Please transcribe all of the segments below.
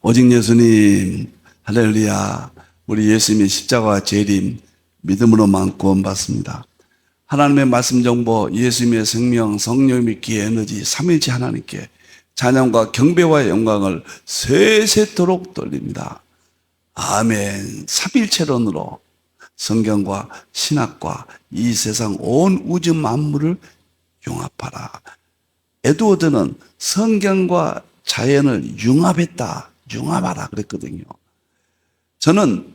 오직 예수님, 할렐루야. 우리 예수님의 십자가와 재림, 믿음으로만 구원받습니다. 하나님의 말씀 정보, 예수님의 생명, 성령의 기의 에너지, 삼일체 하나님께 찬양과 경배와 영광을 세세토록 돌립니다. 아멘. 삼일체론으로 성경과 신학과 이 세상 온 우주 만물을 융합하라. 에드워드는 성경과 자연을 융합하라 그랬거든요. 저는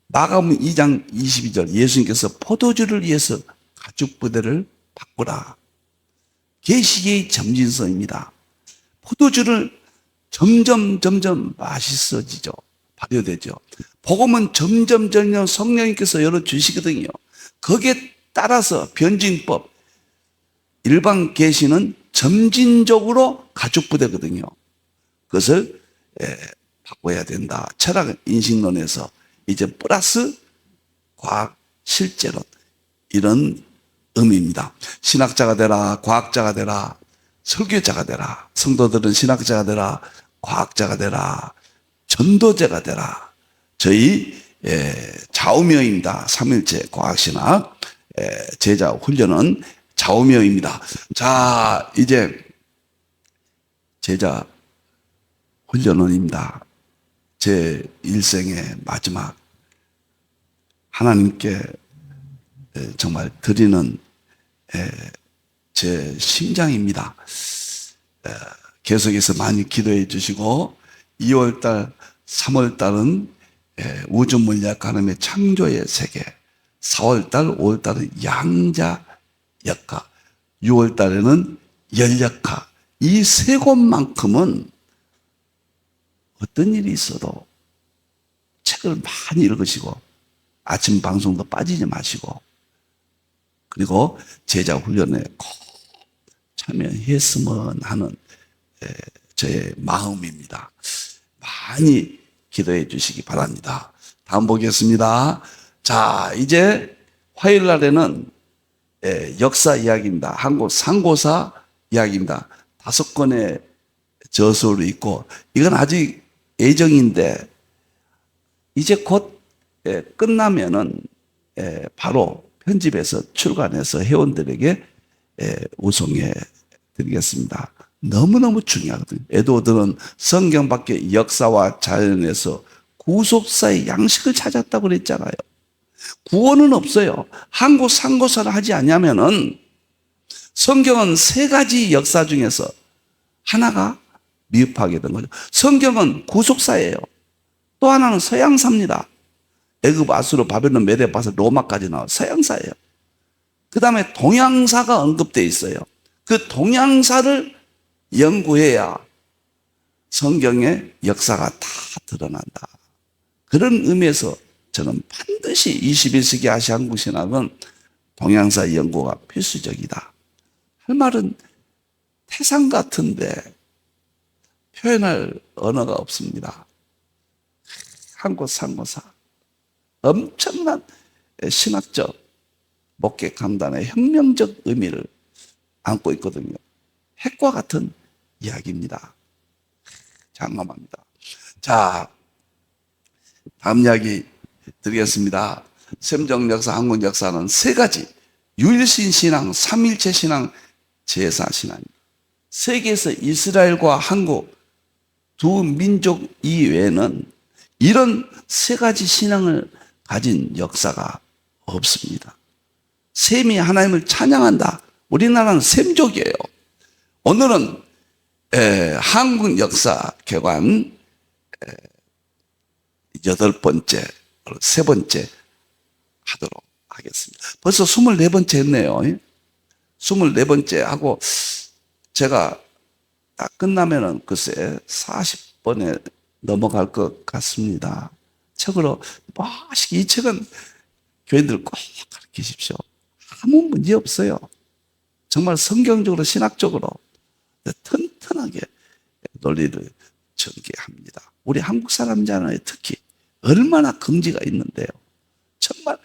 마가복음 2장 22절 예수님께서 포도주를 위해서 가죽 부대를 바꾸라. 계시의 점진서입니다. 포도주를 점점 맛있어지죠. 발효되죠. 복음은 점점 성령님께서 열어주시거든요. 거기에 따라서 변진법, 일반 계시는 점진적으로 가죽 부대거든요. 그것을 바꿔야 된다. 철학 인식론에서 이제 플러스 과학 실제론, 이런 의미입니다. 신학자가 되라, 과학자가 되라, 설교자가 되라. 성도들은 신학자가 되라, 과학자가 되라, 전도자가 되라. 저희 좌우명입니다. 삼일체 과학신학 제자 훈련은 좌우명입니다. 자, 이제 제자 훈련원입니다. 제 일생의 마지막 하나님께 정말 드리는 제 심장입니다. 계속해서 많이 기도해 주시고 2월달, 3월달은 우주물리학 가늠의 창조의 세계, 4월달, 5월달은 양자역학, 6월달에는 열역학. 이 세 곳만큼은 어떤 일이 있어도 책을 많이 읽으시고 아침 방송도 빠지지 마시고 그리고 제자 훈련에 꼭 참여했으면 하는 저의 마음입니다. 많이 기도해 주시기 바랍니다. 다음 보겠습니다. 자, 이제 화요일 날에는 역사 이야기입니다. 한국 상고사 이야기입니다. 5권의 저서로 있고 이건 아직 예정인데 이제 곧 끝나면은 바로 편집해서 출간해서 회원들에게 우송해 드리겠습니다. 너무너무 중요하거든요. 에드워드는 성경 밖의 역사와 자연에서 구속사의 양식을 찾았다고 그랬잖아요. 구원은 없어요. 한국 상고사를 하지 않으면은 성경은 3가지 역사 중에서 하나가 미흡하게 된 거죠. 성경은 구속사예요. 또 하나는 서양사입니다. 애굽, 아수르, 바벨론, 메데, 바사, 로마까지 나와 서양사예요. 그 다음에 동양사가 언급되어 있어요. 그 동양사를 연구해야 성경의 역사가 다 드러난다. 그런 의미에서 저는 반드시 21세기 아시아 한국 신학은 동양사 연구가 필수적이다. 할 말은 태산 같은데 표현할 언어가 없습니다. 한국 상고사 엄청난 신학적 목회 강단의 혁명적 의미를 안고 있거든요. 핵과 같은 이야기입니다. 장엄합니다. 자, 다음 이야기 드리겠습니다. 셈정 역사, 한국 역사는 3가지 유일신 신앙, 삼일체 신앙, 제사 신앙입니다. 세계에서 이스라엘과 한국 두 민족 이외에는 이런 3가지 신앙을 가진 역사가 없습니다. 셈이 하나님을 찬양한다. 우리나라는 셈족이에요. 오늘은 한국 역사 개관 8번째, 3번째 하도록 하겠습니다. 벌써 24번째 했네요. 24번째 하고 제가 딱 끝나면은 글쎄 40번에 넘어갈 것 같습니다. 책으로 맛있게 이 책은 교인들 꼭 가르치십시오. 아무 문제 없어요. 정말 성경적으로 신학적으로 튼튼하게 논리를 전개합니다. 우리 한국 사람잖아요. 특히 얼마나 긍지가 있는데요. 정말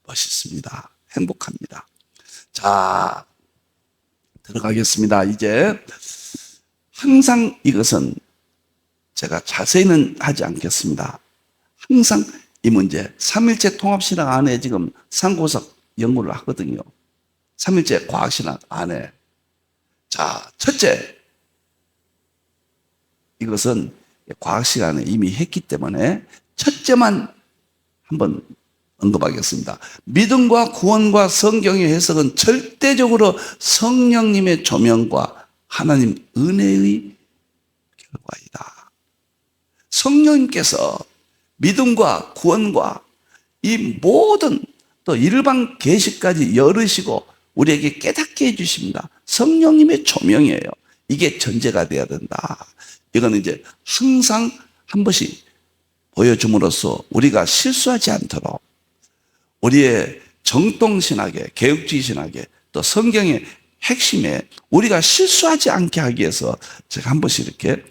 멋있습니다. 행복합니다. 자, 들어가겠습니다. 이제 항상 이것은 제가 자세히는 하지 않겠습니다. 항상 이 문제, 삼일체 통합신학 안에 지금 상고석 연구를 하거든요. 삼일체 과학신학 안에. 자, 첫째, 이것은 과학 시간에 이미 했기 때문에 첫째만 한번 언급하겠습니다. 믿음과 구원과 성경의 해석은 절대적으로 성령님의 조명과 하나님 은혜의 결과이다. 성령님께서 믿음과 구원과 이 모든 또 일반 계시까지 열으시고 우리에게 깨닫게 해주십니다. 성령님의 조명이에요. 이게 전제가 돼야 된다. 이거는 이제 항상 한 번씩 보여줌으로써 우리가 실수하지 않도록 우리의 정통신학에, 개혁주의 신학에, 또 성경의 핵심에 우리가 실수하지 않게 하기 위해서 제가 한 번씩 이렇게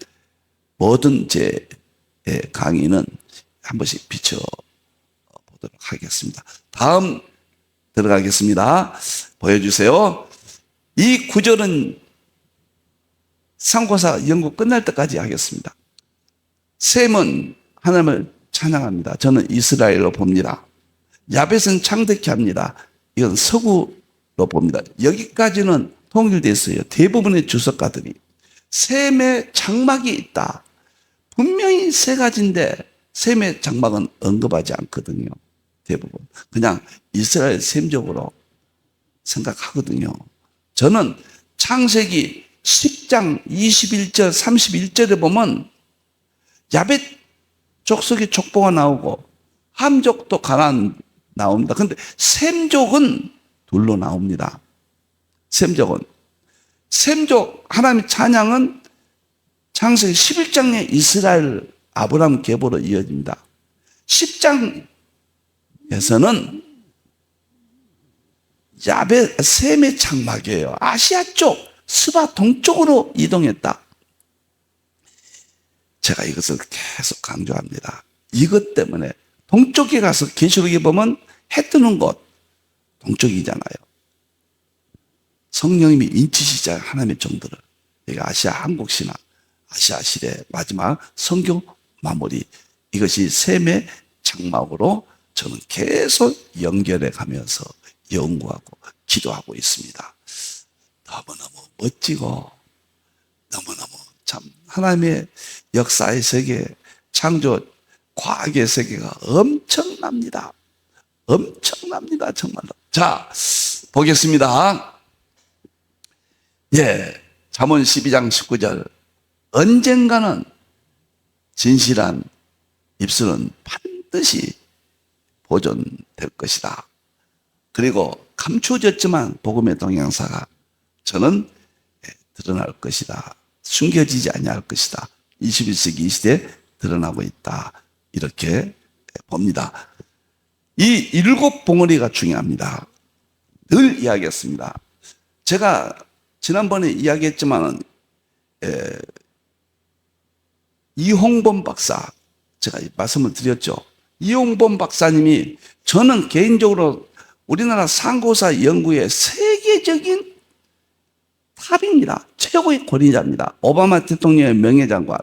모든 제 강의는 한 번씩 비춰보도록 하겠습니다. 다음 들어가겠습니다. 보여주세요. 이 구절은 상고사 연구 끝날 때까지 하겠습니다. 셈은 하나님을 찬양합니다. 저는 이스라엘로 봅니다. 야벳은 창득케 합니다. 이건 서구로 봅니다. 여기까지는 통일되어 있어요. 대부분의 주석가들이. 셈의 장막이 있다. 분명히 세 가지인데 셈의 장막은 언급하지 않거든요. 대부분. 그냥 이스라엘 셈적으로 생각하거든요. 저는 창세기 10장 21절 31절에 보면 야벳 족속의 족보가 나오고 함족도 가나안 나옵니다. 그런데 셈족은 둘로 나옵니다. 셈족은. 셈족 하나님의 찬양은 창세기 11장의 이스라엘 아브라함 계보로 이어집니다. 10장에서는 야벳 셈의 장막이에요. 아시아 쪽 스바 동쪽으로 이동했다. 제가 이것을 계속 강조합니다. 이것 때문에 동쪽에 가서 계시록에 보면 해 뜨는 곳 동쪽이잖아요. 성령님이 인치시자 하나님의 종들을. 여기 아시아 한국신학, 아시아 시대 마지막 성경 마무리. 이것이 셈의 장막으로 저는 계속 연결해 가면서 연구하고 기도하고 있습니다. 너무너무 멋지고 너무너무 참 하나님의 역사의 세계, 창조 과학의 세계가 엄청납니다. 엄청납니다. 정말로. 자, 보겠습니다. 예, 잠언 12장 19절. 언젠가는 진실한 입술은 반드시 보존될 것이다. 그리고 감추어졌지만 복음의 동향사가 저는 드러날 것이다. 숨겨지지 아니할 것이다. 21세기 이 시대에 드러나고 있다. 이렇게 봅니다. 이 7 봉우리가 중요합니다. 늘 이야기했습니다. 제가 지난번에 이야기했지만 이홍범 박사 제가 말씀을 드렸죠. 이홍범 박사님이 저는 개인적으로 우리나라 상고사 연구의 세계적인 탑입니다. 최고의 권위자입니다. 오바마 대통령의 명예장관.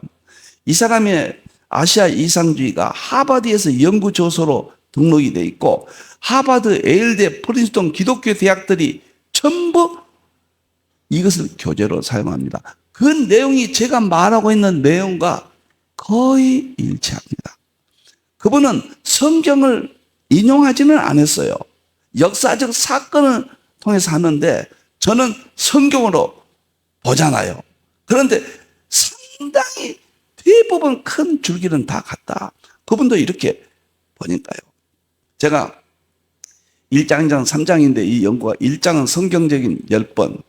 이 사람의 아시아 이상주의가 하버드에서 연구조서로 등록이 돼 있고 하버드, 에일대, 프린스턴 기독교 대학들이 전부 이것을 교재로 사용합니다. 그 내용이 제가 말하고 있는 내용과 거의 일치합니다. 그분은 성경을 인용하지는 않았어요. 역사적 사건을 통해서 하는데 저는 성경으로 보잖아요. 그런데 상당히 대부분 큰 줄기는 다 같다. 그분도 이렇게 보니까요. 제가 1장, 2장, 3장인데 이 연구가 1장은 성경적인 10번,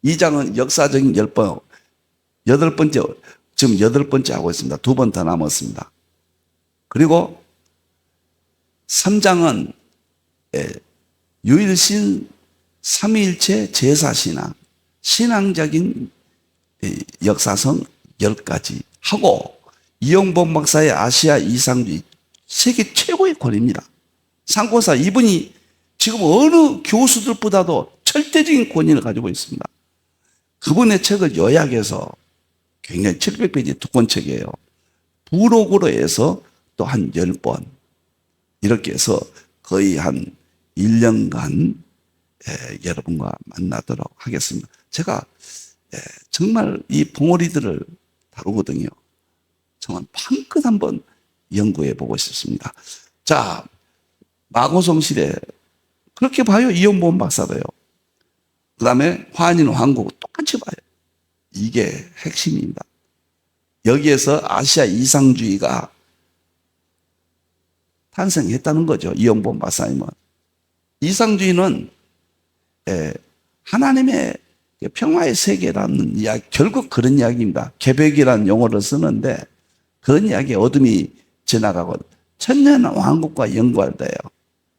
2장은 역사적인 10번, 8번째, 지금 8번째 하고 있습니다. 2번 더 남았습니다. 그리고 3장은 유일신 삼위일체 제사신앙, 신앙적인 역사성 10가지 하고 이용범 박사의 아시아 이상주의 세계 최고의 권위입니다. 상고사 이분이 지금 어느 교수들보다도 절대적인 권위를 가지고 있습니다. 그분의 책을 요약해서 굉장히 700페이지 두꺼운 책이에요. 부록으로 해서 또 한 10번 이렇게 해서 거의 한 1년간 여러분과 만나도록 하겠습니다. 제가 정말 이 봉오리들을 다루거든요. 정말 판끝 한번 연구해 보고 싶습니다. 자, 마고성실에 그렇게 봐요. 이용보험 박사도요. 그 다음에 화인 왕국 똑같이 봐요. 이게 핵심입니다. 여기에서 아시아 이상주의가 탄생했다는 거죠. 이용보험 박사님은. 이상주의는 하나님의 평화의 세계라는 이야기, 결국 그런 이야기입니다. 개벽이라는 용어를 쓰는데 그런 이야기에 어둠이 지나가고 천년 왕국과 연관돼요.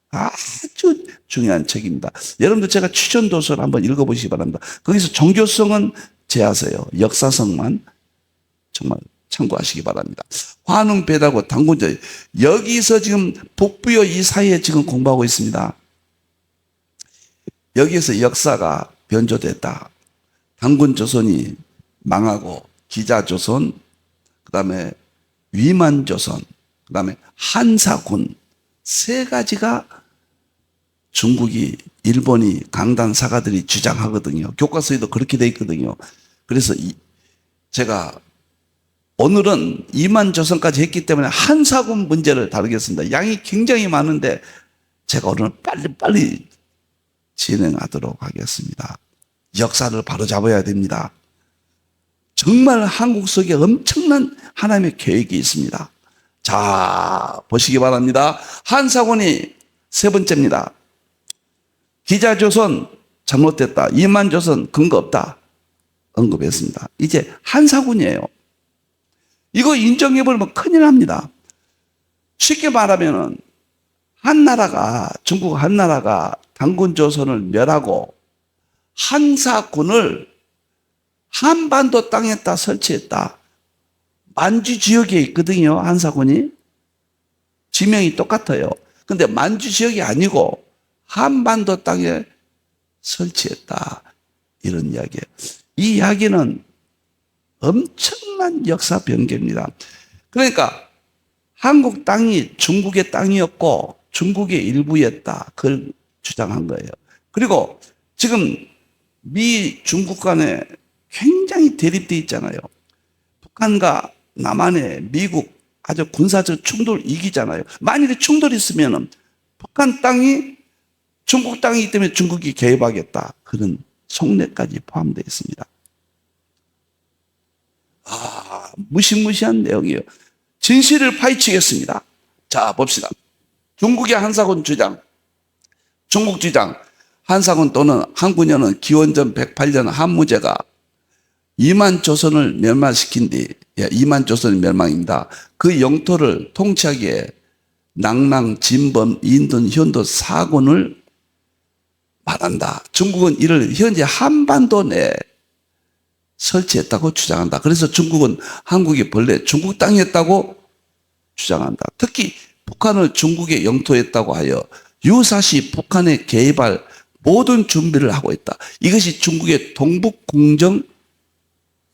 아주 중요한 책입니다. 여러분들 제가 추천 도서를 한번 읽어보시기 바랍니다. 거기서 종교성은 제하세요. 역사성만 정말 참고하시기 바랍니다. 환웅배다고 단군절 여기서 지금 북부여 이 사이에 지금 공부하고 있습니다. 여기에서 역사가 변조됐다. 단군조선이 망하고 기자조선, 그 다음에 위만조선, 그 다음에 한사군 세 가지가 중국이 일본이 강단 사가들이 주장하거든요. 교과서에도 그렇게 돼 있거든요. 그래서 제가 오늘은 이만조선까지 했기 때문에 한사군 문제를 다루겠습니다. 양이 굉장히 많은데 제가 오늘 빨리 진행하도록 하겠습니다. 역사를 바로잡아야 됩니다. 정말 한국 속에 엄청난 하나님의 계획이 있습니다. 자, 보시기 바랍니다. 한사군이 세 번째입니다. 기자조선 잘못됐다. 이만조선 근거 없다. 언급했습니다. 이제 한사군이에요. 이거 인정해버리면 큰일 납니다. 쉽게 말하면은 한나라가, 중국 한나라가 단군조선을 멸하고 한사군을 한반도 땅에다 설치했다. 만주 지역에 있거든요, 한사군이. 지명이 똑같아요. 근데 만주 지역이 아니고 한반도 땅에 설치했다. 이런 이야기예요. 이 이야기는 엄청난 역사 변개입니다. 그러니까 한국 땅이 중국의 땅이었고 중국의 일부였다. 그걸 주장한 거예요. 그리고 지금 미 중국 간에 굉장히 대립되어 있잖아요. 북한과 남한의 미국 아주 군사적 충돌 이기잖아요. 만일에 충돌이 있으면 북한 땅이 중국 땅이기 때문에 중국이 개입하겠다. 그런 속내까지 포함되어 있습니다. 무시무시한 내용이에요. 진실을 파헤치겠습니다. 자, 봅시다. 중국의 한사군 주장, 중국 주장, 한사군 또는 한군여는 기원전 108년 한무제가 이만 조선을 멸망시킨 뒤, 이만 조선의 멸망입니다. 그 영토를 통치하기에 낭랑, 진범, 인돈, 현도 4군을 말한다. 중국은 이를 현재 한반도 내에 설치했다고 주장한다. 그래서 중국은 한국이 본래 중국 땅이었다고 주장한다. 특히 북한을 중국의 영토였다고 하여 유사시 북한에 개입할 모든 준비를 하고 있다. 이것이 중국의 동북공정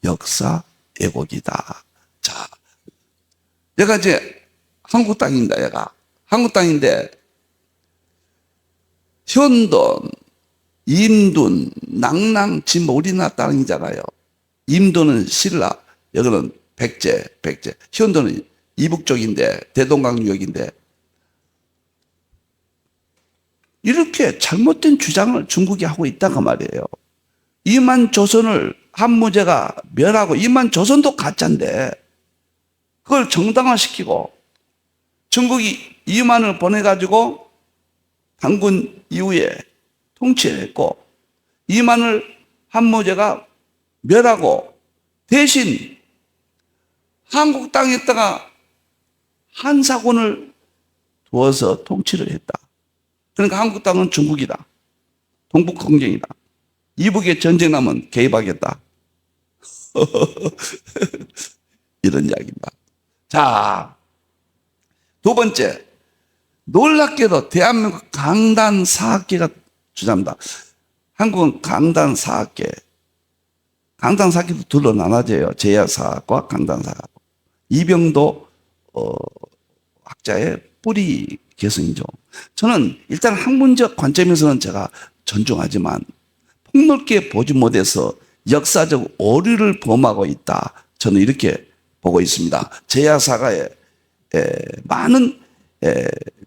역사 왜곡이다. 자, 얘가 이제 한국 땅입니다. 얘가 한국 땅인데 현돈, 임둔, 낭랑, 진뭐 우리나라 땅이잖아요. 임도는 신라, 여기는 백제. 현도는 이북 쪽인데 대동강 유역인데 이렇게 잘못된 주장을 중국이 하고 있다고 말이에요. 이만 조선을 한무제가 멸하고 이만 조선도 가짜인데 그걸 정당화시키고 중국이 이만을 보내가지고 단군 이후에 통치를 했고 이만을 한무제가 멸하고 대신 한국 땅에다가 한사군을 두어서 통치를 했다. 그러니까 한국 땅은 중국이다. 동북공정이다. 이북에 전쟁 나면 개입하겠다. 이런 이야기입니다. 자, 두 번째. 놀랍게도 대한민국 강단 사학계가 주장합니다. 한국은 강단 사학계. 강당사학계도 둘로 나눠져요. 제야사학과 강당사학. 이병도 학자의 뿌리 개성이죠. 저는 일단 학문적 관점에서는 제가 존중하지만 폭넓게 보지 못해서 역사적 오류를 범하고 있다. 저는 이렇게 보고 있습니다. 제야사가의 많은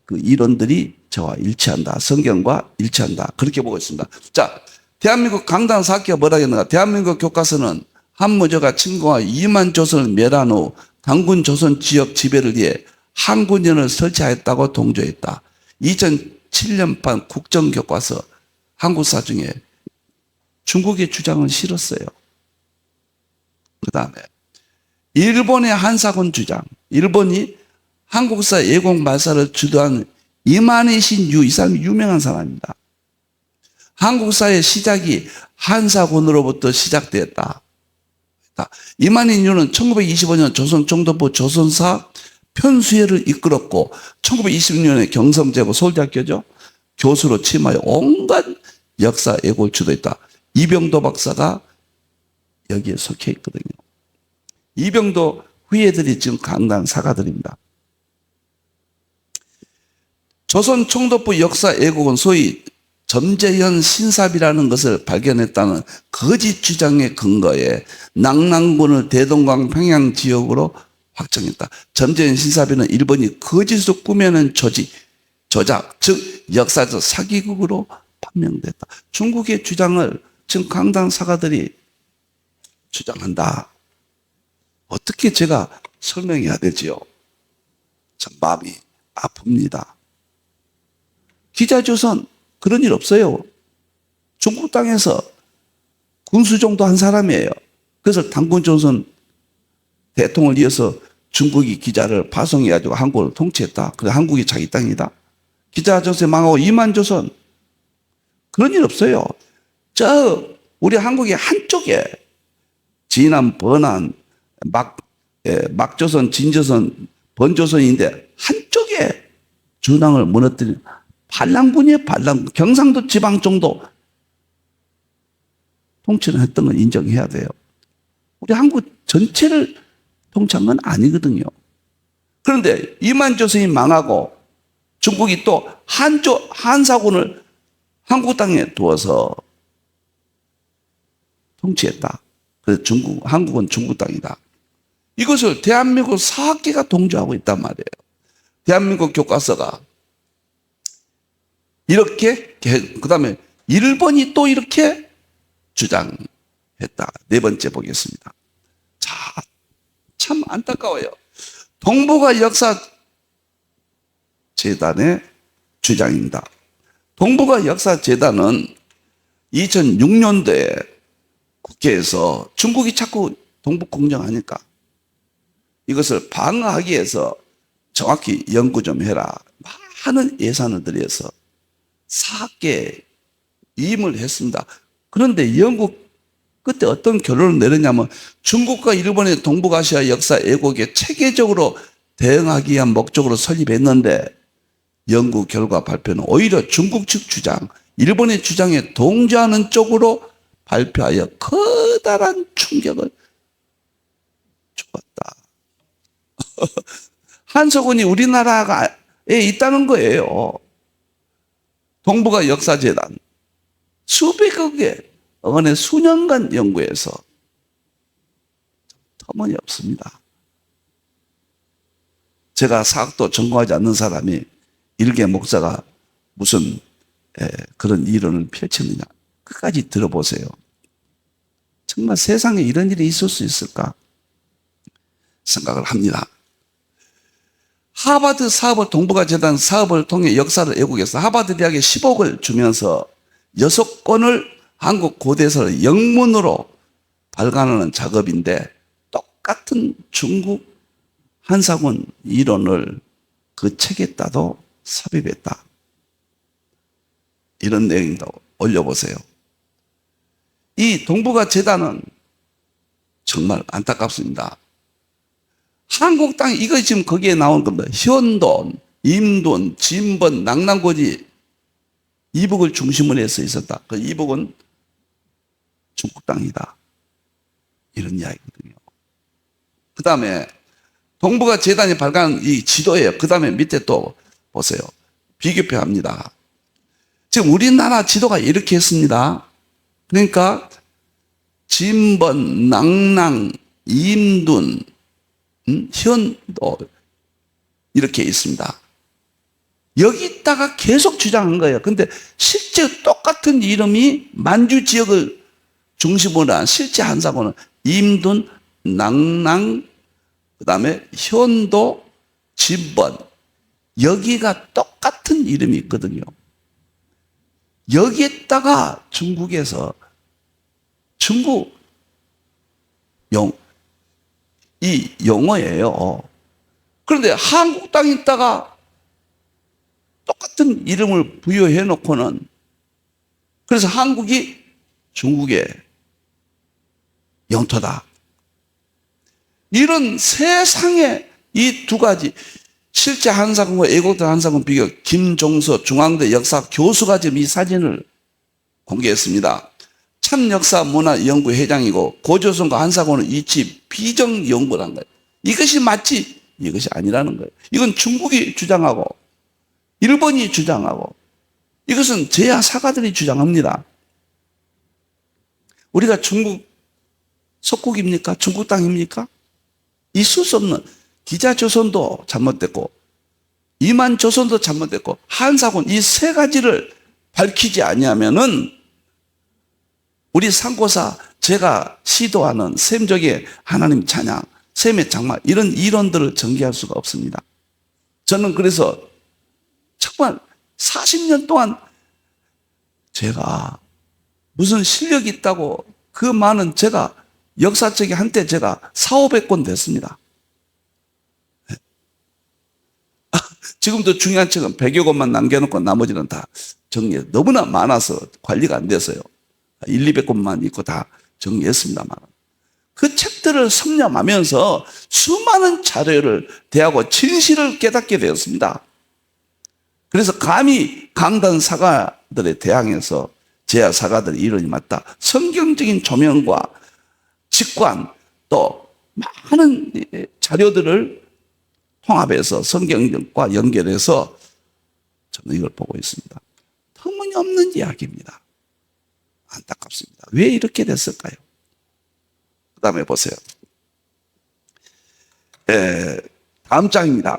그 이론들이 저와 일치한다. 성경과 일치한다. 그렇게 보고 있습니다. 자, 대한민국 강당사학계가 뭐라 했는가? 대한민국 교과서는 한무저가 침공하 2만 조선을 멸한 후 당군 조선 지역 지배를 위해 한군연을 설치하였다고 동조했다. 2007년판 국정교과서 한국사 중에 중국의 주장은 싫었어요. 그 다음에 일본의 한사군 주장. 일본이 한국사 예공 말사를 주도한 이만희 신유, 이 사람이 유명한 사람입니다. 한국사의 시작이 한사군으로부터 시작되었다. 이만희 유는 1925년 조선 총독부 조선사 편수회를 이끌었고 1926년에 경성제고 서울대학교죠. 교수로 취임하여 온갖 역사 예고를 주도했다. 이병도 박사가 여기에 속해 있거든요. 이병도 후예들이 지금 강단 사가들입니다. 조선 총독부 역사 예고는 소위 점재현 신삽이라는 것을 발견했다는 거짓 주장의 근거에 낙랑군을 대동강 평양 지역으로 확정했다. 점재현 신삽이는 일본이 거짓으로 꾸며낸 조작, 즉 역사적 사기극으로 판명됐다. 중국의 주장을 지금 강당 사가들이 주장한다. 어떻게 제가 설명해야 되지요? 참 마음이 아픕니다. 기자조선 그런 일 없어요. 중국 땅에서 군수정도 한 사람이에요. 그래서 당군조선 대통령을 이어서 중국이 기자를 파송해가지고 한국을 통치했다. 그래 한국이 자기 땅이다. 기자조선에 망하고 이만조선 그런 일 없어요. 저 우리 한국의 한쪽에 진안, 번안, 막조선, 진조선, 번조선인데 한쪽에 준왕을 무너뜨린 반란군이에요. 반란군. 경상도 지방 정도 통치를 했던 건 인정해야 돼요. 우리 한국 전체를 통치한 건 아니거든요. 그런데 이만조선이 망하고 중국이 또 한사군을 한국 땅에 두어서 통치했다. 그래서 한국은 중국 땅이다. 이것을 대한민국 사학계가 동조하고 있단 말이에요. 대한민국 교과서가 이렇게, 그 다음에 일본이 또 이렇게 주장했다. 네 번째 보겠습니다. 자, 참 안타까워요. 동북아 역사재단의 주장입니다. 동북아 역사재단은 2006년도에 국회에서 중국이 자꾸 동북 공정하니까 이것을 방어하기 위해서 정확히 연구 좀 해라. 많은 예산을 들여서 4개 임을 했습니다. 그런데 영국 그때 어떤 결론을 내렸냐면 중국과 일본의 동북아시아 역사 왜곡에 체계적으로 대응하기 위한 목적으로 설립했는데 연구 결과 발표는 오히려 중국 측 주장, 일본의 주장에 동조하는 쪽으로 발표하여 커다란 충격을 주었다. 한서군이 우리나라에 있다는 거예요. 동북아 역사재단 수백억의 원의 수년간 연구해서 터무니없습니다. 제가 사학도 전공하지 않는 사람이 일개 목사가 무슨 그런 이론을 펼치느냐 끝까지 들어보세요. 정말 세상에 이런 일이 있을 수 있을까 생각을 합니다. 하버드 사업을 동북아 재단 사업을 통해 역사를 왜곡해서 하버드 대학에 10억을 주면서 6권을 한국 고대사를 영문으로 발간하는 작업인데 똑같은 중국 한사군 이론을 그 책에다도 삽입했다. 이런 내용도 올려보세요. 이 동북아 재단은 정말 안타깝습니다. 한국 땅, 이거 지금 거기에 나온 겁니다. 현돈, 임돈, 진번, 낙랑고지 이북을 중심으로 해서 있었다. 그 이북은 중국 땅이다. 이런 이야기거든요. 그 다음에 동북아 재단이 발간한 이 지도예요. 그 다음에 밑에 또 보세요. 비교표 합니다. 지금 우리나라 지도가 이렇게 했습니다. 그러니까 진번, 낭랑, 임둔, 현도 이렇게 있습니다. 여기다가 계속 주장한 거예요. 근데 실제 똑같은 이름이 만주 지역을 중심으로 한 실제 한사고는 임둔, 낭랑, 그 다음에 현도, 진번 여기가 똑같은 이름이 있거든요. 여기에다가 중국에서 중국 이 영어예요. 그런데 한국 땅에 있다가 똑같은 이름을 부여해 놓고는 그래서 한국이 중국의 영토다. 이런 세상에 이 두 가지 실제 한사군과 애국자 한사군 비교 김종서 중앙대 역사 교수가 지금 이 사진을 공개했습니다. 참역사문화연구 회장이고 고조선과 한사군은 이치 비정연구를 한 거예요. 이것이 맞지 이것이 아니라는 거예요. 이건 중국이 주장하고 일본이 주장하고 이것은 제야 사가들이 주장합니다. 우리가 중국 속국입니까? 중국 땅입니까? 있을 수 없는 기자조선도 잘못됐고 이만조선도 잘못됐고 한사군 이 세 가지를 밝히지 아니하면은 우리 상고사 제가 시도하는 셈적의 하나님 찬양, 셈의 장막 이런 이론들을 전개할 수가 없습니다. 저는 그래서 정말 40년 동안 제가 무슨 실력이 있다고 그 많은 제가 역사책이 한때 제가 4,500권 됐습니다. 지금도 중요한 책은 100여 권만 남겨놓고 나머지는 다 정리해. 너무나 많아서 관리가 안 돼서요. 1, 200권만 있고 다 정리했습니다만. 그 책들을 섭렵하면서 수많은 자료를 대하고 진실을 깨닫게 되었습니다. 그래서 감히 강단 사가들에 대항해서 제야 사가들의 이론이 맞다. 성경적인 조명과 직관 또 많은 자료들을 통합해서 성경과 연결해서 저는 이걸 보고 있습니다. 터무니없는 이야기입니다. 안타깝습니다. 왜 이렇게 됐을까요? 그 다음에 보세요. 다음 장입니다.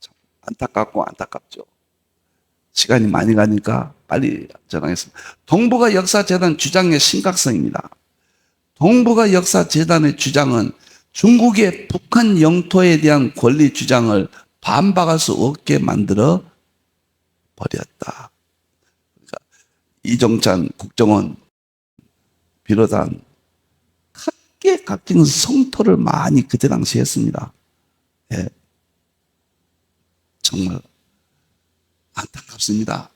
참 안타깝고 안타깝죠. 시간이 많이 가니까 빨리 전하겠습니다. 동북아 역사재단 주장의 심각성입니다. 동북아 역사재단의 주장은 중국의 북한 영토에 대한 권리 주장을 반박할 수 없게 만들어 버렸다. 그러니까 이종찬 국정원 비롯한 각계각층 성토를 많이 그때 당시 했습니다. 예. 정말 안타깝습니다.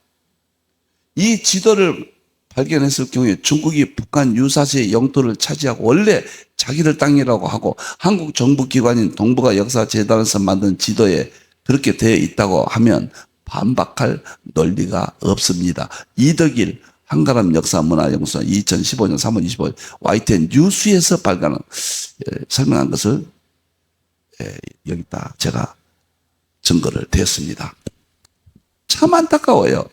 이 지도를 발견했을 경우에 중국이 북한 유사시의 영토를 차지하고 원래 자기들 땅이라고 하고 한국 정부 기관인 동북아 역사재단에서 만든 지도에 그렇게 되어 있다고 하면 반박할 논리가 없습니다. 이덕일 한가람 역사문화연구소 2015년 3월 25일 YTN 뉴스에서 발간한 설명한 것을 여기다 제가 증거를 댔습니다. 참 안타까워요.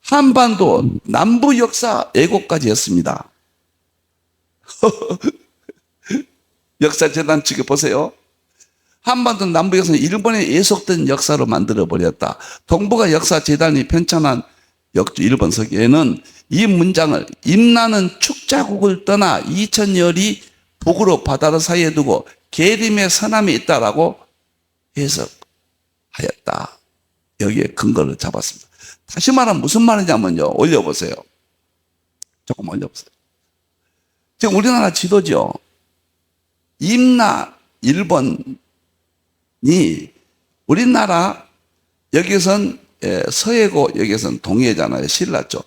한반도 남부 역사 왜곡까지 했습니다. 역사재단 측에 보세요. 한반도 남부 역사는 일본에 예속된 역사로 만들어버렸다. 동북아 역사재단이 편찬한 일본 서기에는 이 문장을 임나는 축자국을 떠나 2000여리 북으로 바다를 사이에 두고 계림의 서남에 있다라고 해석하였다. 여기에 근거를 잡았습니다. 다시 말하면 무슨 말이냐면요. 올려보세요. 조금 올려보세요. 지금 우리나라 지도죠. 임나 일본이 우리나라 여기선 서해고 여기선 동해잖아요. 신라죠.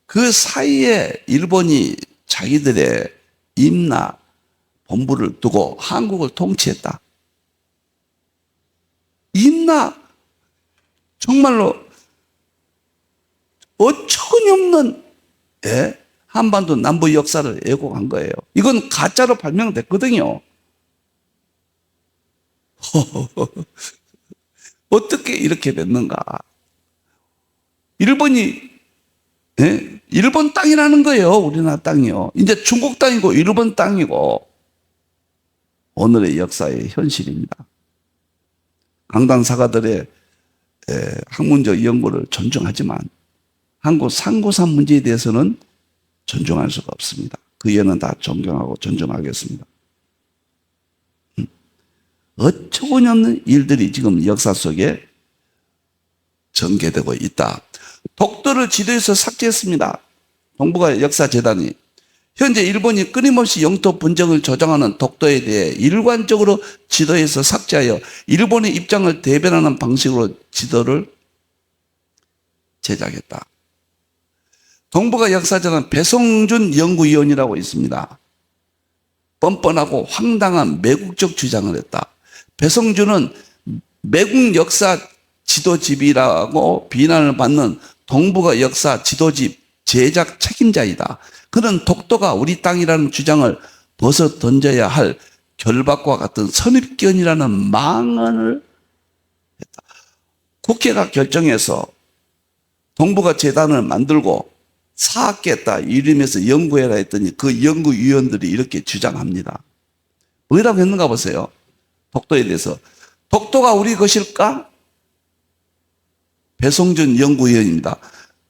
그 사이에 일본이 자기들의 임나 본부를 두고 한국을 통치했다. 임나 정말로 어처구니없는 한반도 남부 역사를 왜곡한 거예요. 이건 가짜로 발명됐거든요. 어떻게 이렇게 됐는가? 일본이, 예? 일본 땅이라는 거예요. 우리나라 땅이요. 이제 중국 땅이고 일본 땅이고 오늘의 역사의 현실입니다. 강단 사가들의 학문적 연구를 존중하지만 한국 상고산 문제에 대해서는 존중할 수가 없습니다. 그 이해는 다 존경하고 존중하겠습니다. 어처구니없는 일들이 지금 역사 속에 전개되고 있다. 독도를 지도에서 삭제했습니다. 동북아 역사재단이. 현재 일본이 끊임없이 영토 분쟁을 조장하는 독도에 대해 일관적으로 지도에서 삭제하여 일본의 입장을 대변하는 방식으로 지도를 제작했다. 동북아 역사재단 배성준 연구위원이라고 있습니다. 뻔뻔하고 황당한 매국적 주장을 했다. 배성준은 매국 역사 지도집이라고 비난을 받는 동북아 역사 지도집 제작 책임자이다. 그는 독도가 우리 땅이라는 주장을 벗어 던져야 할 결박과 같은 선입견이라는 망언을 했다. 국회가 결정해서 동북아 재단을 만들고 사학겠다 이름에서 연구해라 했더니 그 연구위원들이 이렇게 주장합니다. 뭐라고 했는가 보세요. 독도에 대해서. 독도가 우리 것일까? 배성준 연구위원입니다.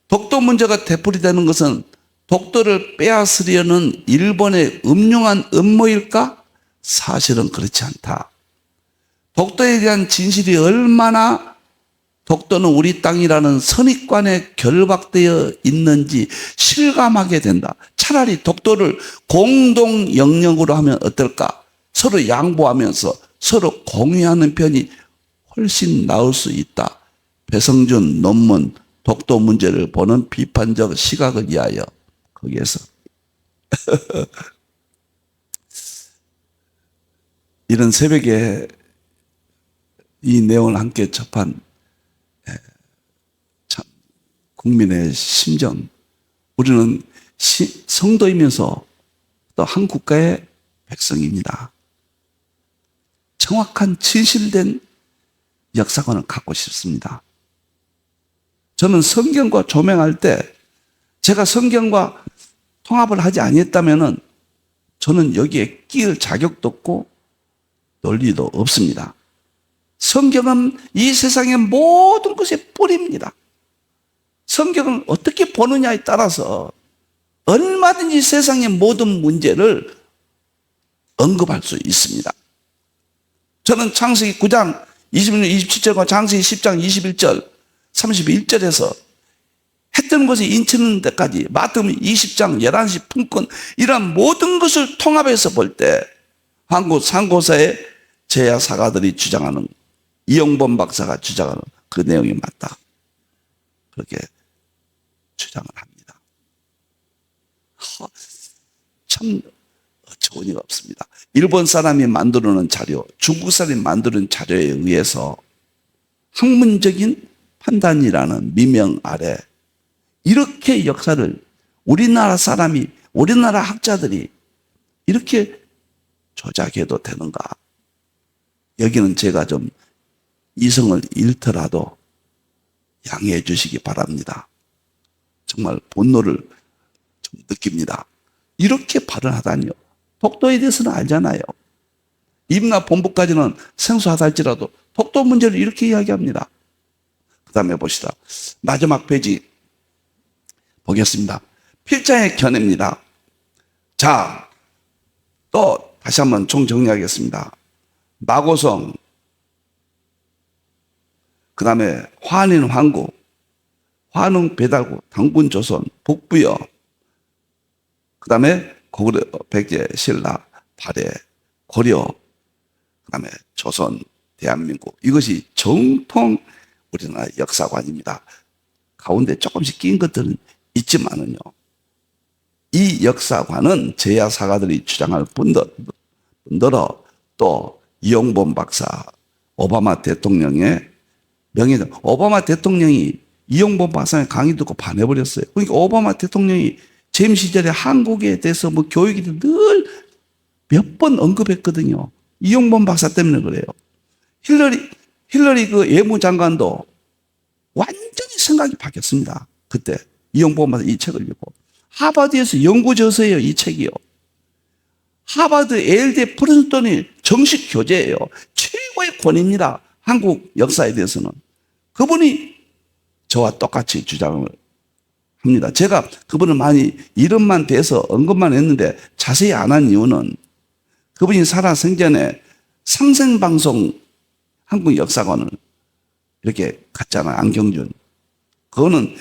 독도 문제가 되풀이되는 것은 독도를 빼앗으려는 일본의 음흉한 음모일까? 사실은 그렇지 않다. 독도에 대한 진실이 얼마나 독도는 우리 땅이라는 선입관에 결박되어 있는지 실감하게 된다. 차라리 독도를 공동 영역으로 하면 어떨까? 서로 양보하면서 서로 공유하는 편이 훨씬 나을 수 있다. 배성준 논문 독도 문제를 보는 비판적 시각을 위하여 거기에서 이런 새벽에 이 내용을 함께 접한 참 국민의 심정, 우리는 성도이면서 또 한 국가의 백성입니다. 정확한 진실된 역사관을 갖고 싶습니다. 저는 성경과 조명할 때 제가 성경과 통합을 하지 아니했다면 저는 여기에 끼일 자격도 없고 논리도 없습니다. 성경은 이 세상의 모든 것의 뿌리입니다. 성경을 어떻게 보느냐에 따라서 얼마든지 세상의 모든 문제를 언급할 수 있습니다. 저는 창세기 9장 26, 27절과 창세기 10장 21절, 31절에서 해 뜨는 곳에 인치는 데까지 마태복음 20장 11시 품권 이런 모든 것을 통합해서 볼 때 한국 상고사의 제야 사가들이 주장하는 이용범 박사가 주장하는 그 내용이 맞다. 그렇게 주장을 합니다. 참 어처구니가 없습니다. 일본 사람이 만들어놓은 자료, 중국 사람이 만드는 자료에 의해서 학문적인 판단이라는 미명 아래 이렇게 역사를 우리나라 사람이, 우리나라 학자들이 이렇게 조작해도 되는가? 여기는 제가 좀 이성을 잃더라도 양해해 주시기 바랍니다. 정말 분노를 좀 느낍니다. 이렇게 발언하다니요. 독도에 대해서는 알잖아요. 임나 본부까지는 생소하다 할지라도 독도 문제를 이렇게 이야기합니다. 그 다음에 봅시다. 마지막 페이지 보겠습니다. 필자의 견해입니다. 자, 또 다시 한번 총정리하겠습니다. 마고성, 그 다음에 환인 황구, 환웅 배달구, 당군조선, 북부여, 그 다음에 고구려, 백제, 신라, 발해, 고려, 그 다음에 조선, 대한민국. 이것이 정통 우리나라 역사관입니다. 가운데 조금씩 낀 것들은 있지만은요. 이 역사관은 제야 사가들이 주장할 뿐더러 또 이용범 박사, 오바마 대통령의 명예전, 오바마 대통령이 이용범 박사의 강의 듣고 반해버렸어요. 그러니까 오바마 대통령이 재임 시절에 한국에 대해서 뭐 교육이 늘 몇 번 언급했거든요. 이용범 박사 때문에 그래요. 힐러리 그 외무장관도 완전히 생각이 바뀌었습니다. 그때 이용범 박사 이 책을 읽고. 하버드에서 연구저서예요, 이 책이요. 하버드 예일대 프린스턴이 정식 교재예요. 최고의 권위입니다. 한국 역사에 대해서는. 그분이 저와 똑같이 주장을 합니다. 제가 그분을 많이 이름만 대서 언급만 했는데 자세히 안 한 이유는 그분이 살아생전에 삼생방송 한국역사관을 이렇게 갔잖아요. 안경준. 그거는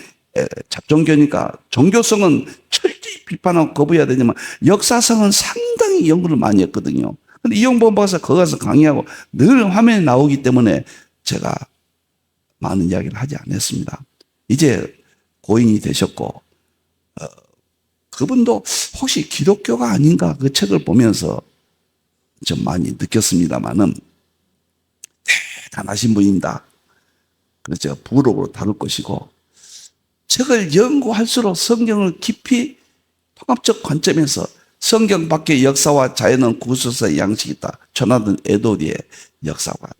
잡종교니까 종교성은 철저히 비판하고 거부해야 되지만 역사성은 상당히 연구를 많이 했거든요. 근데 이용범 박사 거기 가서 강의하고 늘 화면에 나오기 때문에 제가 많은 이야기를 하지 않았습니다. 이제 고인이 되셨고 그분도 혹시 기독교가 아닌가 그 책을 보면서 좀 많이 느꼈습니다만은 대단하신 분입니다. 그래서 제가 부록으로 다룰 것이고 책을 연구할수록 성경을 깊이 통합적 관점에서 성경 밖의 역사와 자연은 구술사의 양식이 있다. 조나단 에도리의 역사관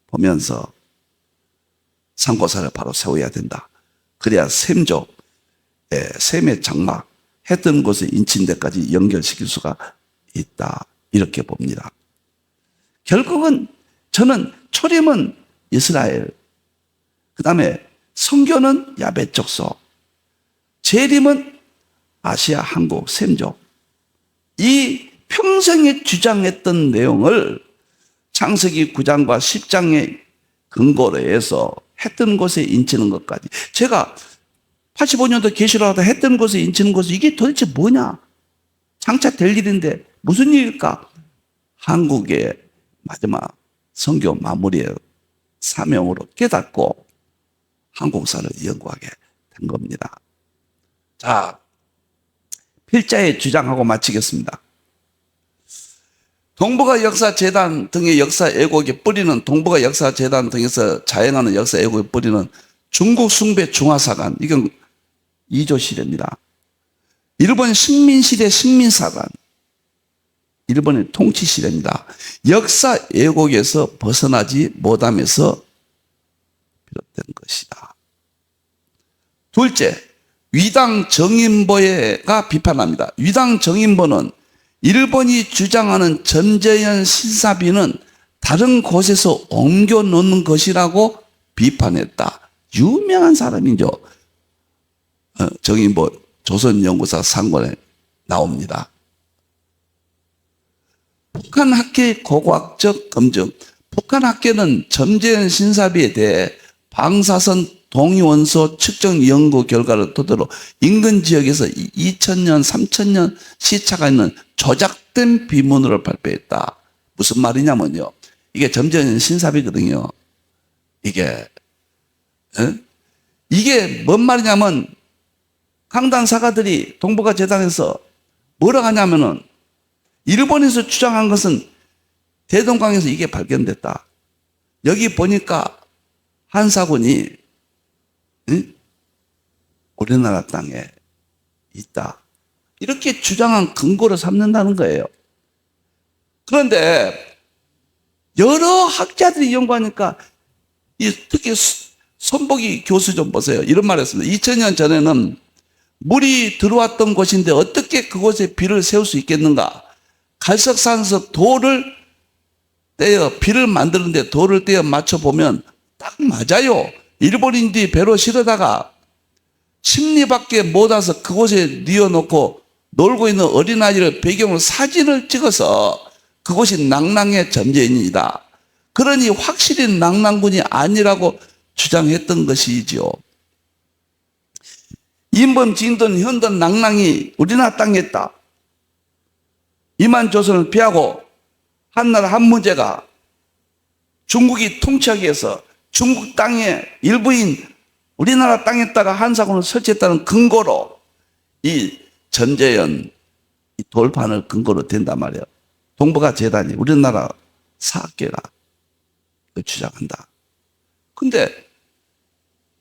보면서 상고사를 바로 세워야 된다. 그래야 셈의 장막, 했던 곳에 인친 데까지 연결시킬 수가 있다. 이렇게 봅니다. 결국은 저는 초림은 이스라엘, 그 다음에 선교는 야베 족속, 재림은 아시아 한국 셈족. 이 평생에 주장했던 내용을 창세기 9장과 10장의 근거로 해서 했던 곳에 인치는 것까지. 제가 85년도 계시록하다 했던 곳에 인치는 곳이 이게 도대체 뭐냐? 장차 될 일인데 무슨 일일까? 한국의 마지막 선교 마무리의 사명으로 깨닫고 한국사를 연구하게 된 겁니다. 자, 필자의 주장하고 마치겠습니다. 동북아 역사재단 등의 역사 왜곡에 뿌리는 동북아 역사재단 등에서 자행하는 역사 왜곡에 뿌리는 중국 숭배 중화사관, 이건 이조 시대입니다. 일본 식민시대 식민사관, 일본의 통치시대입니다. 역사 왜곡에서 벗어나지 못하면서 비롯된 것이다. 둘째, 위당 정인보가 비판합니다. 위당 정인보는 일본이 주장하는 전재현 신사비는 다른 곳에서 옮겨 놓는 것이라고 비판했다. 유명한 사람이죠. 정인보 조선연구사 상권에 나옵니다. 북한 학계의 고고학적 검증. 북한 학계는 전재현 신사비에 대해 방사선 동위원소 측정 연구 결과를 토대로 인근 지역에서 2000년, 3000년 시차가 있는 조작된 비문으로 발표했다. 무슨 말이냐면요. 이게 전재현 신사비거든요. 이게 뭔 말이냐면 강단 사가들이 동북아 재단에서 뭐라고 하냐면은 일본에서 주장한 것은 대동강에서 이게 발견됐다. 여기 보니까 한사군이 우리나라 땅에 있다. 이렇게 주장한 근거로 삼는다는 거예요. 그런데 여러 학자들이 연구하니까 특히 손복이 교수 좀 보세요. 이런 말 했습니다. 2000년 전에는 물이 들어왔던 곳인데 어떻게 그곳에 비를 세울 수 있겠는가? 갈석산에서 돌을 떼어 비를 만드는데 돌을 떼어 맞춰보면 딱 맞아요. 일본인들이 배로 실어다가 십리밖에 못 와서 그곳에 뉘어놓고 놀고 있는 어린아이를 배경으로 사진을 찍어서 그곳이 낭랑의 전제인이다. 그러니 확실히 낭랑군이 아니라고 주장했던 것이지요. 인범, 진돈, 현돈, 낭랑이 우리나라 땅에 있다. 이만조선을 피하고 한나라 한 문제가 중국이 통치하기 위해서 중국 땅의 일부인 우리나라 땅에다가 한사군을 설치했다는 근거로 이 전재현 이 돌판을 근거로 댄단 말이에요. 동북아 재단이 우리나라 사학계가 주장한다. 근데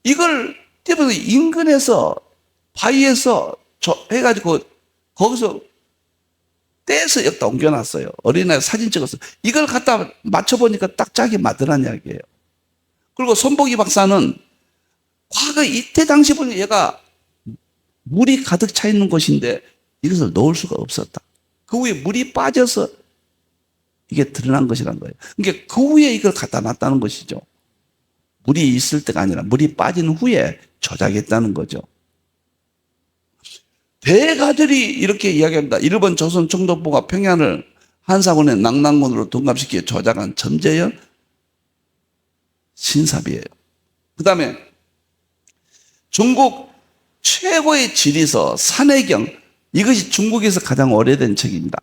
이걸 인근에서 바위에서 해가지고 거기서 떼서 여기다 옮겨놨어요. 어린아이 사진 찍었어요. 이걸 갖다 맞춰보니까 딱 짝이 맞더란 이야기예요. 그리고 손보기 박사는 과거 이때 당시 보니 얘가 물이 가득 차 있는 곳인데 이것을 놓을 수가 없었다. 그 후에 물이 빠져서 이게 드러난 것이란 거예요. 그러니까 그 후에 이걸 갖다 놨다는 것이죠. 물이 있을 때가 아니라 물이 빠진 후에 조작했다는 거죠. 대가들이 이렇게 이야기합니다. 일본 조선 총독부가 평양을 한사군의 낙랑군으로 둔갑시켜 조작한 점재현 신삽이에요. 그 다음에 중국 최고의 지리서 산해경, 이것이 중국에서 가장 오래된 책입니다.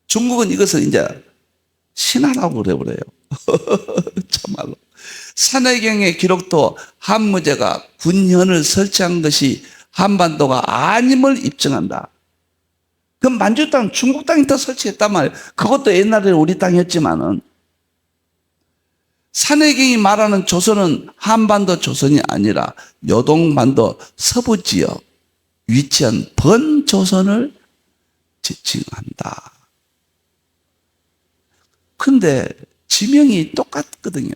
중국은 이것을 이제 신화라고 그래버려요. 참말로. 산해경의 기록도 한무제가 군현을 설치한 것이 한반도가 아님을 입증한다. 그 만주 땅, 중국 땅이 더 설치했단 말이에요. 그것도 옛날에 우리 땅이었지만은 산해경이 말하는 조선은 한반도 조선이 아니라 요동반도 서부 지역 위치한 번조선을 지칭한다. 근데 지명이 똑같거든요.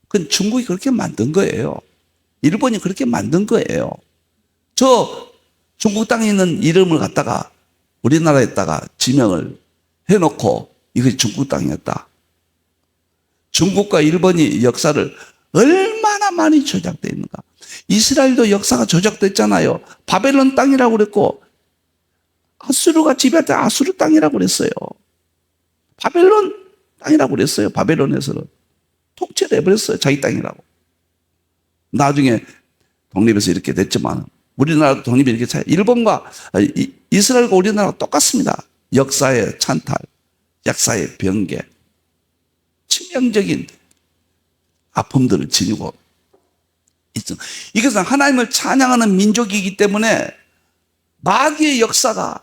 그건 중국이 그렇게 만든 거예요. 일본이 그렇게 만든 거예요. 저 중국 땅에 있는 이름을 갖다가 우리나라에다가 지명을 해놓고 이것이 중국 땅이었다. 중국과 일본이 역사를 얼마나 많이 조작되어 있는가. 이스라엘도 역사가 조작됐잖아요. 바벨론 땅이라고 그랬고 아수르가 지배할 때 아수르 땅이라고 그랬어요. 바벨론 땅이라고 그랬어요. 바벨론에서는 통째로 해버렸어요. 자기 땅이라고. 나중에 독립해서 이렇게 됐지만 우리나라도 독립이 이렇게 차요. 일본과 이스라엘과 우리나라가 똑같습니다. 역사의 찬탈, 역사의 변개, 치명적인 아픔들을 지니고 있습니다. 이것은 하나님을 찬양하는 민족이기 때문에 마귀의 역사가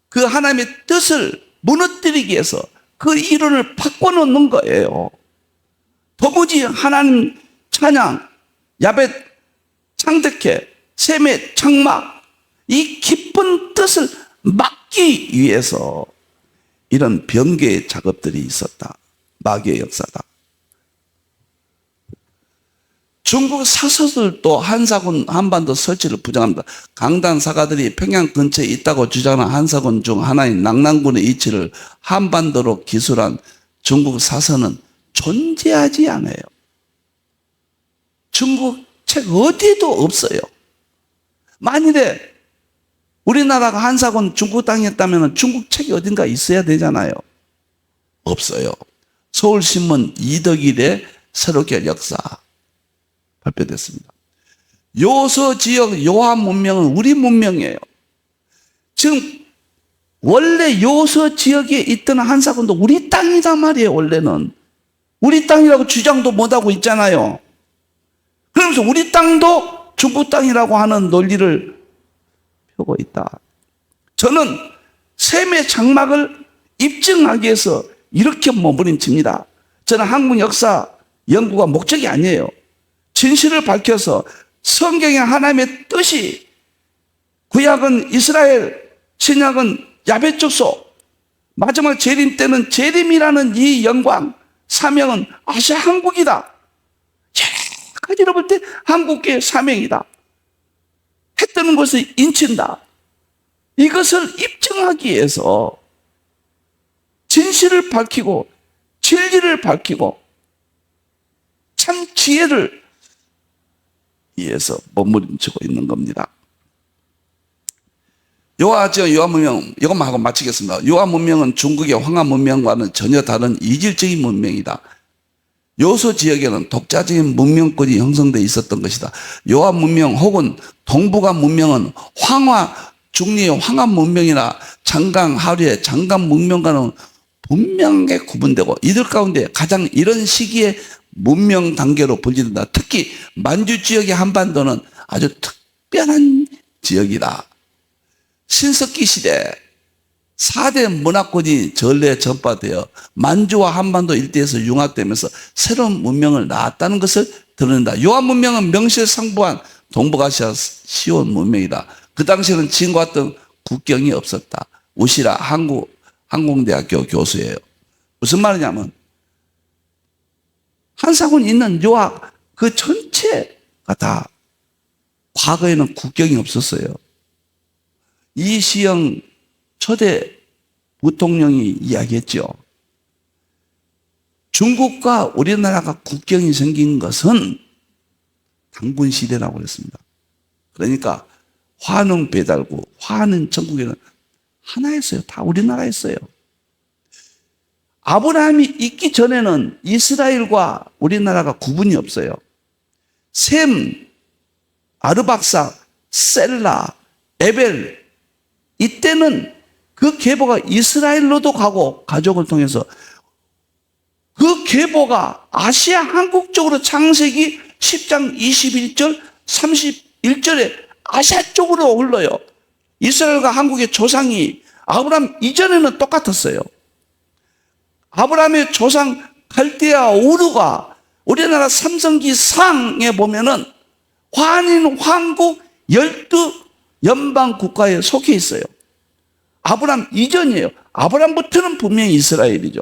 그 하나님의 뜻을 무너뜨리기 위해서 그 이론을 바꿔놓는 거예요. 도무지 하나님 찬양, 야벳 창대케, 셈의 장막, 이 깊은 뜻을 막기 위해서 이런 변개의 작업들이 있었다. 마귀의 역사다. 중국 사서들도 한사군 한반도 설치를 부정합니다. 강단 사가들이 평양 근처에 있다고 주장하는 한사군 중 하나인 낙랑군의 위치를 한반도로 기술한 중국 사서는 존재하지 않아요. 중국 책 어디에도 없어요. 만일에 우리나라가 한사군 중국 땅이었다면 중국 책이 어딘가 있어야 되잖아요. 없어요. 서울신문 이덕일의 새롭게 역사 발표됐습니다. 요서 지역 요한 문명은 우리 문명이에요. 지금 원래 요서 지역에 있던 한사군도 우리 땅이란 말이에요. 원래는 우리 땅이라고 주장도 못하고 있잖아요. 그러면서 우리 땅도 중국 땅이라고 하는 논리를 펴고 있다. 저는 셈의 장막을 입증하기 위해서 이렇게 몸부림칩니다. 저는 한국 역사 연구가 목적이 아니에요. 진실을 밝혀서 성경의 하나님의 뜻이 구약은 이스라엘, 신약은 야벳 족속, 마지막 재림 때는 재림이라는 이 영광, 사명은 아시아 한국이다. 여러 가지로 볼 때 한국의 사명이다. 해 뜨는 것을 인친다. 이것을 입증하기 위해서 진실을 밝히고 진리를 밝히고 참 지혜를 위해서 몸부림치고 있는 겁니다. 요한 문명, 이것만 하고 마치겠습니다. 요한 문명은 중국의 황하 문명과는 전혀 다른 이질적인 문명이다. 요소 지역에는 독자적인 문명권이 형성되어 있었던 것이다. 요한 문명 혹은 동북아 문명은 중리의 황하 문명이나 장강 하류의 장강 문명과는 분명하게 구분되고 이들 가운데 가장 이런 시기에 문명 단계로 분리된다. 특히 만주 지역의 한반도는 아주 특별한 지역이다. 신석기 시대 4대 문화권이 전례 전파되어 만주와 한반도 일대에서 융합되면서 새로운 문명을 낳았다는 것을 드러낸다. 요한 문명은 명실상부한 동북아시아 시온 문명이다. 그 당시에는 지금과 같은 국경이 없었다. 우시라 항공대학교 교수예요. 무슨 말이냐면 한사군 있는 유학 그 전체가 다 과거에는 국경이 없었어요. 이시영 초대 부통령이 이야기했죠. 중국과 우리나라가 국경이 생긴 것은 당군 시대라고 그랬습니다. 그러니까 화농 배달구, 화는 전국에는 하나였어요. 다 우리나라였어요. 아브라함이 있기 전에는 이스라엘과 우리나라가 구분이 없어요. 셈, 아르박사, 셀라, 에벨, 이때는 그 계보가 이스라엘로도 가고 가족을 통해서 그 계보가 아시아 한국 쪽으로 창세기 10장 21절 31절에 아시아 쪽으로 흘러요. 이스라엘과 한국의 조상이 아브라함 이전에는 똑같았어요. 아브라함의 조상 갈대아 우르가 우리나라 삼성기 상에 보면은 환인 황국 12연방 국가에 속해 있어요. 아브라함 이전이에요. 아브라함부터는 분명히 이스라엘이죠.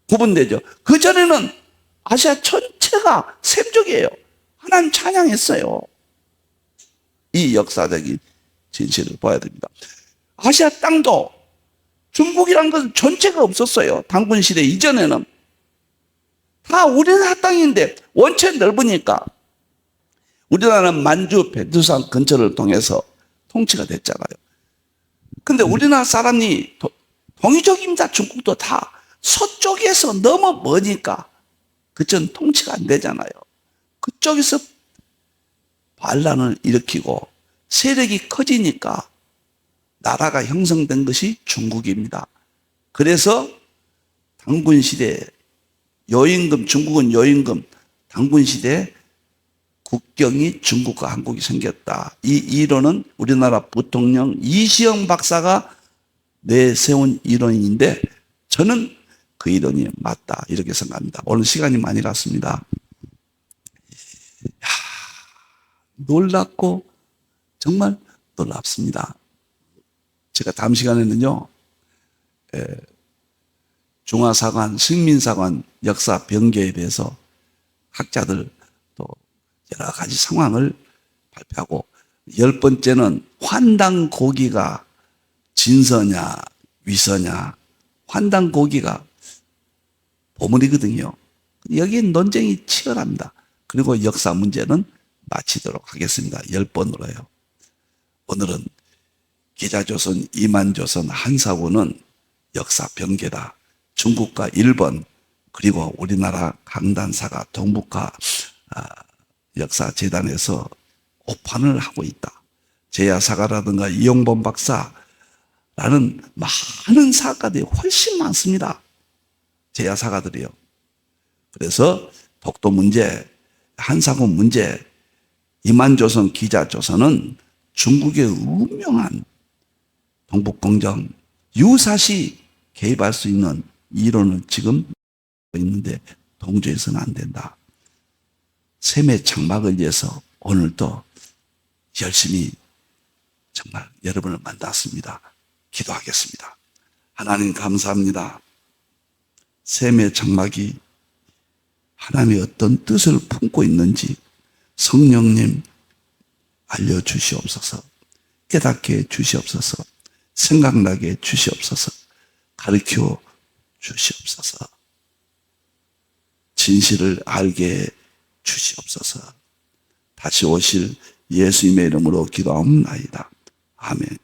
구분되죠. 그 전에는 아시아 전체가 셈족이에요. 하나님 찬양했어요. 이 역사적인 진실을 봐야 됩니다. 아시아 땅도 중국이란 것은 전체가 없었어요. 당군 시대 이전에는. 다 우리나라 땅인데 원체 넓으니까 우리나라는 만주, 백두산 근처를 통해서 통치가 됐잖아요. 근데 우리나라 사람이 동의적입니다. 중국도 다 서쪽에서 너무 머니까 그쪽은 통치가 안 되잖아요. 그쪽에서 반란을 일으키고 세력이 커지니까 나라가 형성된 것이 중국입니다. 그래서 당군 시대 여임금, 중국은 여임금, 당군 시대 국경이 중국과 한국이 생겼다. 이 이론은 우리나라 부통령 이시영 박사가 내세운 이론인데 저는 그 이론이 맞다 이렇게 생각합니다. 오늘 시간이 많이 갔습니다. 놀랍고 정말 놀랍습니다. 제가 다음 시간에는요 중화사관, 식민사관 역사 변개에 대해서 학자들 또 여러 가지 상황을 발표하고 10번째는 환단고기가 진서냐 위서냐. 환단고기가 보물이거든요. 여기에 논쟁이 치열합니다. 그리고 역사 문제는 마치도록 하겠습니다. 10번으로요. 오늘은 기자조선, 이만조선, 한사군은 역사 변개다. 중국과 일본 그리고 우리나라 강단사가 동북아 역사재단에서 오판을 하고 있다. 제야사가라든가 이용범 박사라는 많은 사가들이 훨씬 많습니다. 제야사가들이요. 그래서 독도 문제, 한사군 문제, 이만조선, 기자조선은 중국의 유명한 동북공정, 유사시 개입할 수 있는 이론을 지금 있는데 동조해서는 안 된다. 셈의 장막을 위해서 오늘도 열심히 정말 여러분을 만났습니다. 기도하겠습니다. 하나님 감사합니다. 셈의 장막이 하나님의 어떤 뜻을 품고 있는지 성령님 알려주시옵소서. 깨닫게 해 주시옵소서. 생각나게 해 주시옵소서. 가르쳐 주시옵소서. 진실을 알게 해 주시옵소서. 다시 오실 예수님의 이름으로 기도하옵나이다. 아멘.